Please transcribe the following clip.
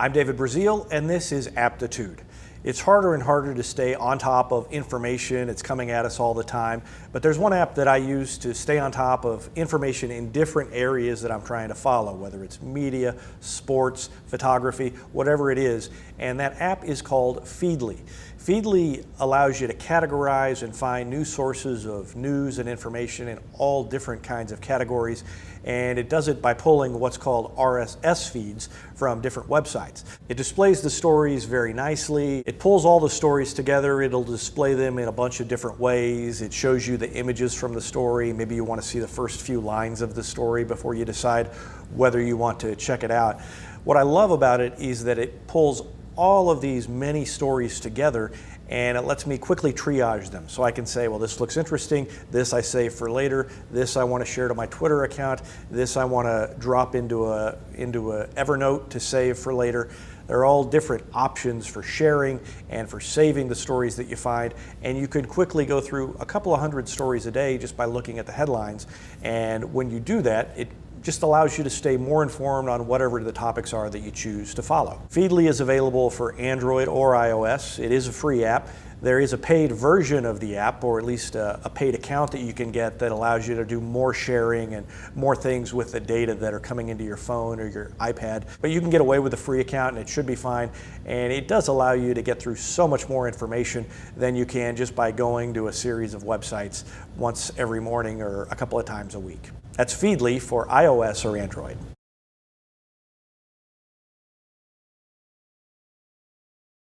I'm David Brazeal, and this is App-titude. It's harder and harder to stay on top of information. It's coming at us all the time. But there's one app that I use to stay on top of information in different areas that I'm trying to follow, whether it's media, sports, photography, whatever it is. And that app is called Feedly. Feedly allows you to categorize and find new sources of news and information in all different kinds of categories. And it does it by pulling what's called RSS feeds from different websites. It displays the stories very nicely. It pulls all the stories together. It'll display them in a bunch of different ways. It shows you the images from the story. Maybe you want to see the first few lines of the story before you decide whether you want to check it out. What I love about it is that it pulls all of these many stories together, and it lets me quickly triage them. So I can say, well, this looks interesting, this I save for later, this I want to share to my Twitter account, this I want to drop into a Evernote to save for later. They're all different options for sharing and for saving the stories that you find, and you can quickly go through a couple of hundred stories a day just by looking at the headlines. And when you do that, it just allows you to stay more informed on whatever the topics are that you choose to follow. Feedly is available for Android or iOS. It is a free app. There is a paid version of the app, or at least a paid account that you can get that allows you to do more sharing and more things with the data that are coming into your phone or your iPad. But you can get away with a free account and it should be fine. And it does allow you to get through so much more information than you can just by going to a series of websites once every morning or a couple of times a week. That's Feedly for iOS or Android.